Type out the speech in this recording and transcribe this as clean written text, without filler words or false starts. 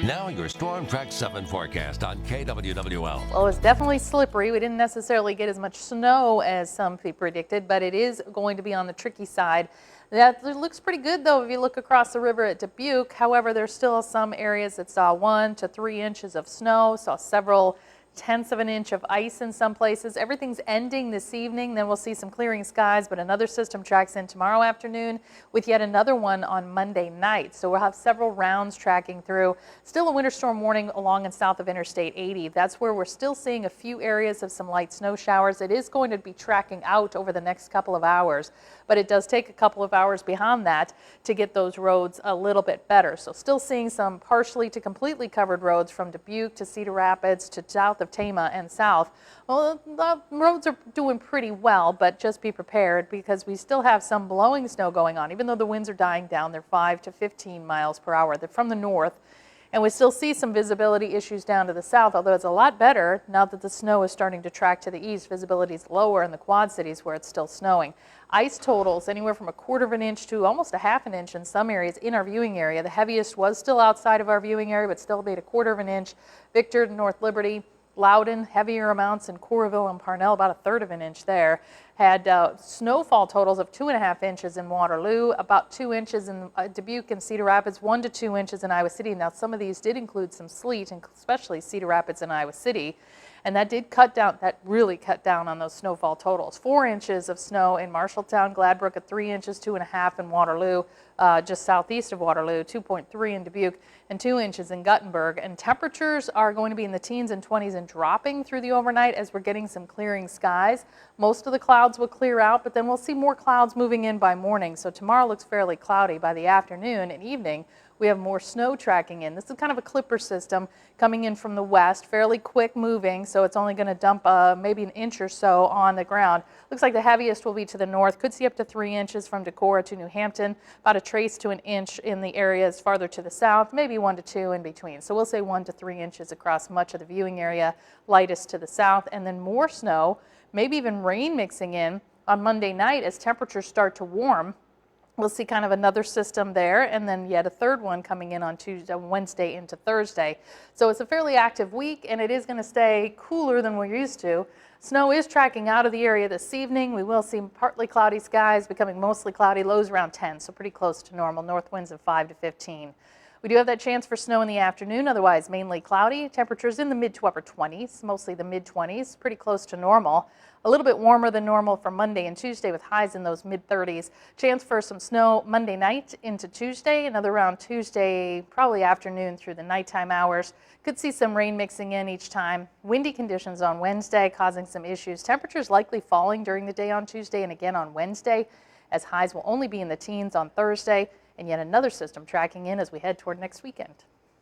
Now your Storm Track 7 forecast on KWWL. Well, it's definitely slippery. We didn't necessarily get as much snow as some people predicted, but it is going to be on the tricky side. That looks pretty good, though, if you look across the river at Dubuque. However, there's still some areas that saw 1 to 3 inches of snow, saw several tenths of an inch of ice in some places. Everything's ending this evening. Then we'll see some clearing skies, but another system tracks in tomorrow afternoon with yet another one on Monday night. So we'll have several rounds tracking through. Still a winter storm warning along and south of Interstate 80. That's where we're still seeing a few areas of some light snow showers. It is going to be tracking out over the next couple of hours, but it does take a couple of hours beyond that to get those roads a little bit better. So still seeing some partially to completely covered roads from Dubuque to Cedar Rapids to south of Tama and south. Well, the roads are doing pretty well, but just be prepared because we still have some blowing snow going on. Even though the winds are dying down, they're 5 to 15 miles per hour. They're from the north. And we still see some visibility issues down to the south, although it's a lot better now that the snow is starting to track to the east. Visibility is lower in the Quad Cities where it's still snowing. Ice totals anywhere from 1/4 of an inch to almost 1/2 an inch in some areas in our viewing area. The heaviest was still outside of our viewing area, but still made 1/4 of an inch. Victor, North Liberty, Loudon, heavier amounts in Coralville and Parnell, about 1/3 of an inch there. Had snowfall totals of 2.5 inches in Waterloo, about 2 inches in Dubuque and Cedar Rapids, 1 to 2 inches in Iowa City. Now, some of these did include some sleet, and especially Cedar Rapids and Iowa City. And that did cut down, that really cut down on those snowfall totals. 4 inches of snow in Marshalltown, Gladbrook at 3 inches, 2.5 in Waterloo, just southeast of Waterloo, 2.3 in Dubuque, and 2 inches in Guttenberg. And temperatures are going to be in the teens and 20s and dropping through the overnight as we're getting some clearing skies. Most of the clouds will clear out, but then we'll see more clouds moving in by morning. So tomorrow looks fairly cloudy. By the afternoon and evening, we have more snow tracking in. This is kind of a clipper system coming in from the west, fairly quick moving, so it's only going to dump maybe an inch or so on the ground. Looks like the heaviest will be to the north. Could see up to 3 inches from Decorah to New Hampton, about a trace to an inch in the areas farther to the south, maybe 1 to 2 in between. So we'll say 1 to 3 inches across much of the viewing area, lightest to the south, and then more snow, maybe even rain mixing in on Monday night as temperatures start to warm. We'll see kind of another system there, and then yet a third one coming in on Wednesday into Thursday. So it's a fairly active week, and it is going to stay cooler than we're used to. Snow is tracking out of the area this evening. We will see partly cloudy skies becoming mostly cloudy, lows around 10, so pretty close to normal. North winds of 5 to 15. We do have that chance for snow in the afternoon, otherwise mainly cloudy. Temperatures in the mid to upper 20s, mostly the mid 20s, pretty close to normal. A little bit warmer than normal for Monday and Tuesday with highs in those mid 30s. Chance for some snow Monday night into Tuesday, another round Tuesday, probably afternoon through the nighttime hours. Could see some rain mixing in each time. Windy conditions on Wednesday causing some issues. Temperatures likely falling during the day on Tuesday and again on Wednesday, as highs will only be in the teens on Thursday. And yet another system tracking in as we head toward next weekend.